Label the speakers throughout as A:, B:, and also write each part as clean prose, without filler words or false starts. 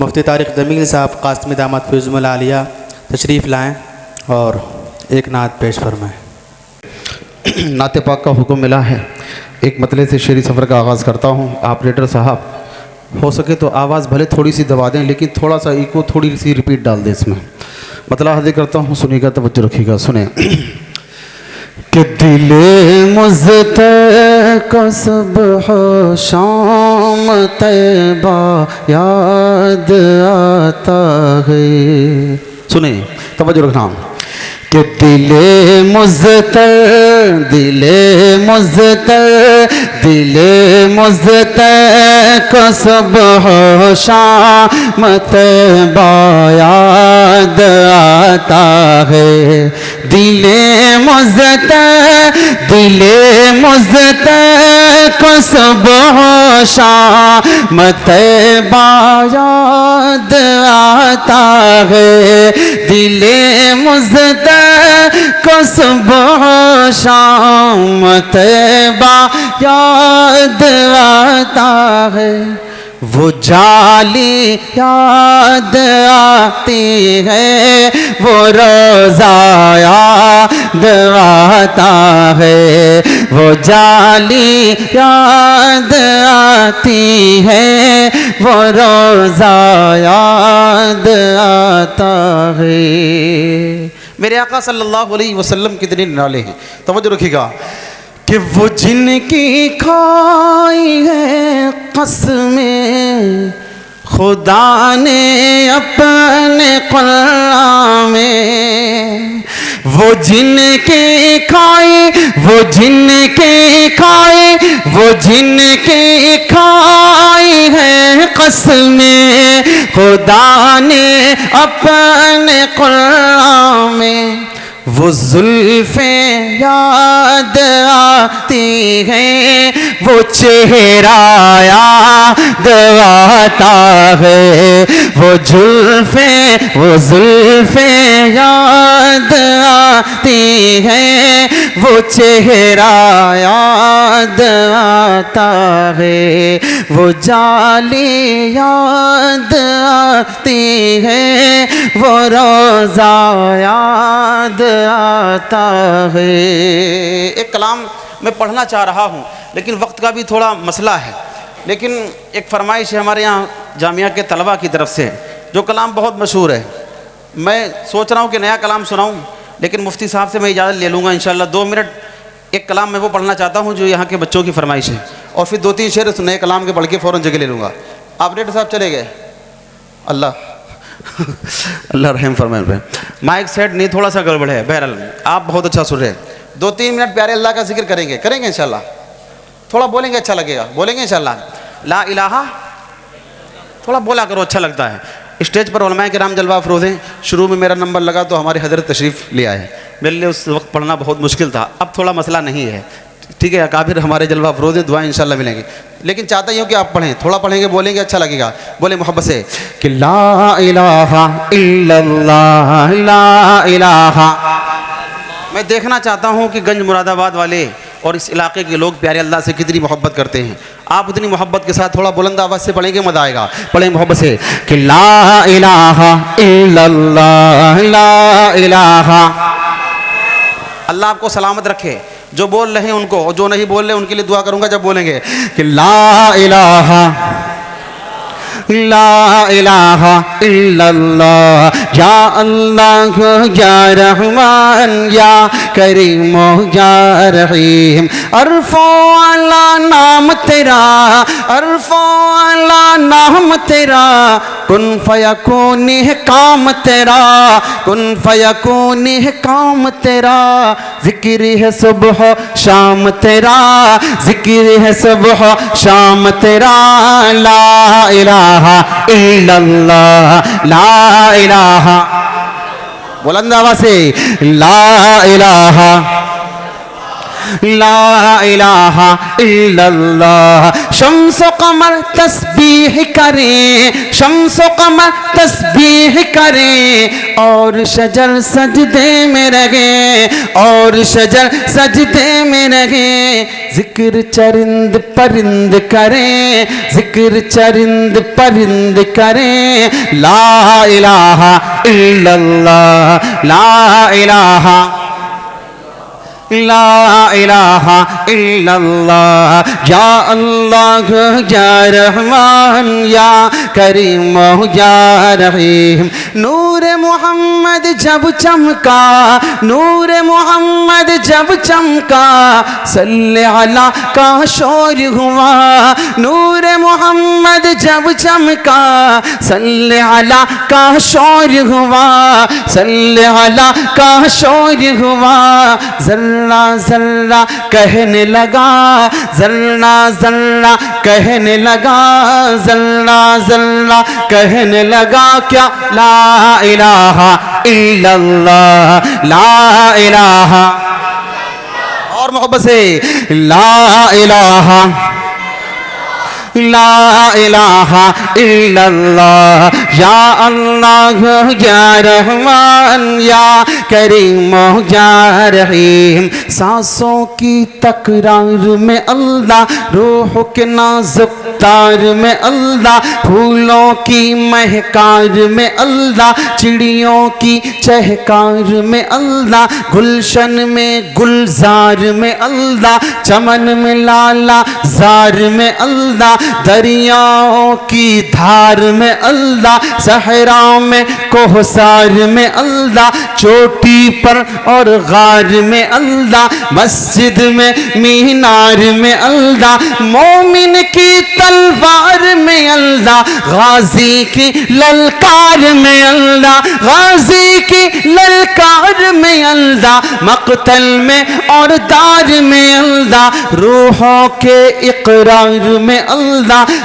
A: मुफ्ती तारिक जमील साहब कासमी दामद फ़ैज़ुल आलिया तशरीफ़ लाएँ और एक नात पेश फरमाएँ।
B: नाते पाक का हुक्म मिला है, एक मतले से शेरी सफ़र का आगाज़ करता हूँ। ऑपरेटर साहब हो सके तो आवाज़ भले थोड़ी सी दबा दें, लेकिन थोड़ा सा इको, थोड़ी सी रिपीट डाल दें इसमें। मतलब हाजिर करता हूँ, सुनिएगा, तवज्जो रखिएगा, सुने। कि दिले मुज़्तक़ा सुबह शाम तैबा याद आता है। सुने, तवज्जो रखना। कि दिले मुज़्तक़ा सुबह शाम तैबा याद आता है। दिले मुज़्तक़ा सुबह शाम तैबा याद आता है। दिले मुज़्तक़ा सुबह शाम तैबा याद आता है। वो जाली याद आती है, वो रोज़ा याद आता है। वो जाली याद आती है, वो रोज़ा याद आता है। मेरे आका सल्लल्लाहु अलैहि वसल्लम कितने निराले हैं, तवज्जो रखिएगा। कि वो जिनकी खाई है कसमें खुदा ने अपने कुरान में। वो जिनकी खाई है कसमें खुदा ने अपने कुरान में। वो जुल्फ़ें याद आती हैं, वो चेहरा याद आता है। वो जुल्फ़ें याद आती हैं, वो चेहरा याद आता है। वो जाली याद आती है, वो रोज़ा याद आता है। एक कलाम मैं पढ़ना चाह रहा हूँ, लेकिन वक्त का भी थोड़ा मसला है। लेकिन एक फरमाइश है हमारे यहाँ जामिया के तलबा की तरफ से, जो कलाम बहुत मशहूर है। मैं सोच रहा हूँ कि नया कलाम सुनाऊँ, लेकिन मुफ्ती साहब से मैं इजाज़त ले लूँगा इंशाअल्लाह। 2 मिनट एक कलाम मैं वो पढ़ना चाहता हूँ जो यहाँ के बच्चों की फरमाइश है, और फिर 2-3 शेर नए कलाम के पढ़ के फ़ौरन जगह ले लूँगा। ऑपरेटर साहब चले गए, अल्लाह रहम फरमाए पे। माइक सेट नहीं, थोड़ा सा गड़बड़ है। बहरहाल आप बहुत अच्छा सुन रहे हैं। 2-3 मिनट प्यारे अल्लाह का जिक्र करेंगे इंशाल्लाह। थोड़ा बोलेंगे अच्छा लगेगा, बोलेंगे इंशाल्लाह। ला इलाहा थोड़ा बोला करो, अच्छा लगता है। स्टेज पर उलमाए किराम जलवा अफरोज़ हैं। शुरू में मेरा नंबर लगा तो हमारे हज़रत तशरीफ़ ले आए। मेरे लिए उस वक्त पढ़ना बहुत मुश्किल था, अब थोड़ा मसला नहीं है, ठीक है। अकाबिर हमारे जलवा अफरोज़ हैं, दुआ इंशाल्लाह मिलेंगी। लेकिन चाहता ही हूँ कि आप पढ़ें, थोड़ा पढ़ेंगे, बोलेंगे, अच्छा लगेगा। बोले मोहब्बत से कि ला इलाहा इल्लल्लाह, ला इलाहा। मैं देखना चाहता हूँ कि गंज मुरादाबाद वाले और इस इलाके के लोग प्यारे अल्लाह से कितनी मोहब्बत करते हैं। आप उतनी मोहब्बत के साथ थोड़ा बुलंद आवाज़ से पढ़ेंगे, मज़ा आएगा। पढ़ें मोहब्बत से कि ला इलाहा इल्लल्लाह, ला इलाहा। अल्लाह आपको सलामत रखे, जो बोल रहे हैं उनको, और जो नहीं बोल रहे उनके लिए दुआ करूँगा जब बोलेंगे कि ला इलाहा इल्लल्लाह, या अल्लाह या रहमान या करीम या रहीम। अरफो अला नाम तेरा, अरफो अला नाम तेरा, कुन फयकून काम तेरा, कुन फयकून काम तेरा। जिक्र है सुबह शाम तेरा, जिक्र है सुबह शाम तेरा। ला इलाहा इल्लल्लाह, ला इलाहा, बुलंद आवाज़ से ला इलाहा ला इलाहा इल्लल्लाह। शम्स कमर तस्बीह करें, शम्स कमर तस्बीह करें, और शजर सजदे में रहे, और शजर सजदे में रहे। जिक्र चरिंद परिंद करें, जिक्र चरिंद परिंद करें। ला इलाहा इल्लल्लाह, ला इलाहा ला इलाहा इल्लल्लाह। या अल्लाह या रहमान या करीम या रहीम। नूर मोहम्मद जब चमका, नूर मोहम्मद जब चमका, सल्ले अला का शोर हुआ। नूर मोहम्मद जब चमका, सल्ले अला का शोर हुआ, सल्ले अला का शोर हुआ। जर्रा जर्रा कहने लगा, जर्रा जर्रा कहने लगा, जर्रा जर्रा कहने लगा क्या? ला इलाहा इल्लल्लाह, ला इलाहा, और मोहब्बत से ला इलाहा ला इलाहा इल्लल्लाह। या अल्लाह या रहमान या करीम या रहीम। सांसों की तकरार में अल्लाह, रूह के नाजुक तार में अल्लाह, फूलों की महकार में अल्लाह, चिड़ियों की चहकार में अल्लाह, गुलशन में गुलजार में अल्लाह, चमन में लाला जार में अल्लाह, दरियाओं की धार में अल्लाह, सहरा में कोहसार में अल्लाह, चोटी पर और गार में अल्लाह, मस्जिद में मीनार में अल्लाह, मोमिन की तलवार में अल्लाह, गाजी की ललकार में अल्लाह, गाजी की ललकार में अल्लाह, मक्तल में और दार में अल्लाह, रूहों के इकरार में अल्लाह,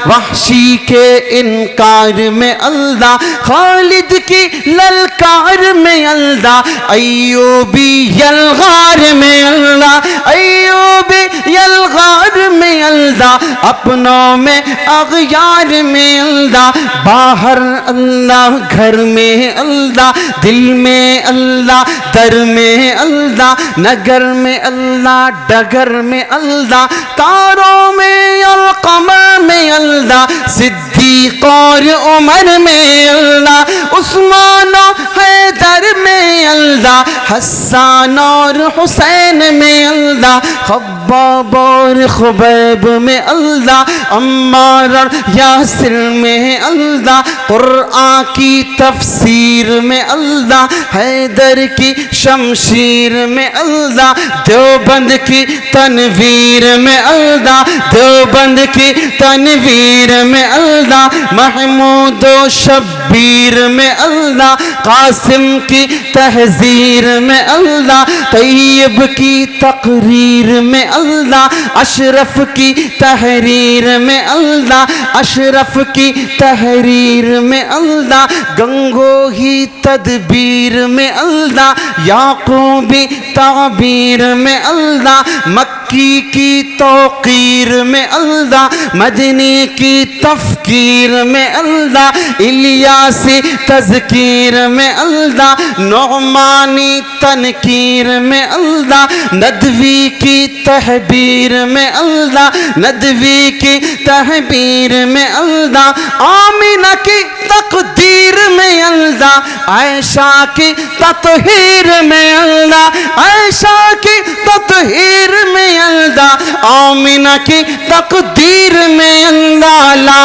B: वहशी के इनकार में अल्लाह, खालिद की ललकार में अल्लाह, अय्यूबी यलगार में अल्लाह, अय्यूबी यलगार में अल्लाह, अपनों में अगयार में अल्लाह, बाहर अल्लाह घर में अल्लाह, दिल में अल्लाह दर में अल्लाह, नगर में अल्लाह डगर में अल्लाह, तारों में और कमर में अल्लाह, सिद्दीक और उमर में अल्लाह, उस्मान और हैदर में अल्लाह, हसन और हुसैन में अल्लाह, खब्बाब और खुबैब में अल्लाह, अम्मार और यासिर में अल्लाह, कुरआन की तफसीर में अल्लाह, हैदर की शमशीर में अल्लाह, देवबंद की तनवीर में अल्लाह, देवबंद की तनवीर में अल्लाह, महमूद व शब्बीर में अल्लाह, कासिम की तहजीर में अल्लाह, तैयब की तकरीर में अल्लाह, अशरफ की तहरीर में अल्लाह, अशरफ की तहरीर में अल्लाह, गंगोही तदबीर में अल्लाह, याकूबी ताबीर में अल्लाह, मक्की की तौकीर में अल्लाह, मदनी की तफकीर में अल्लाह, इलियासी तज़कीर में अल्लाह, नौमानी तनकीर में अल्लाह, नदवी की तहबीर में अल्लाह, नदवी की तहबीर में अल्लाह, आमिना की तकदीर में अल्लाह, आयशा की ततहीर में अल्लाह, आयशा की ततहीर में अल्लाह, आमिना की तकदीर में अल्लाह। ला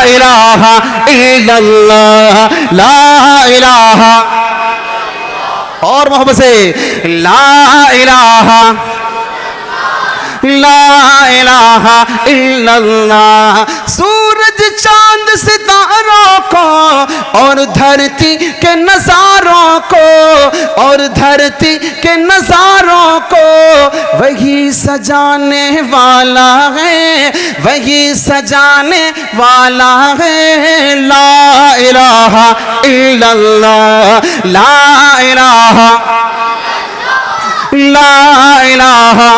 B: इलाहा इल्लल्लाह, ला इलाहा, और मोहब्बत से ला इलाहा ला इलाहा इल्लल्लाह। सूरज चांद सितारों को और धरती के नजारों को, और धरती के नजारों को वही सजाने वाला है, वही सजाने वाला है। ला इलाहा इल्लल्लाह, ला इलाहा ला इलाहा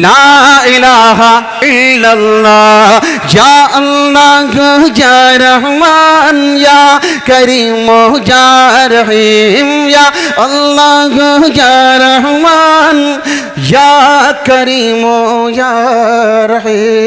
B: ला इलाहा इल्लल्लाह या अल्लाह या रहमान या करीम या रहीम या अल्लाह या रहमान या करीम या रहीम।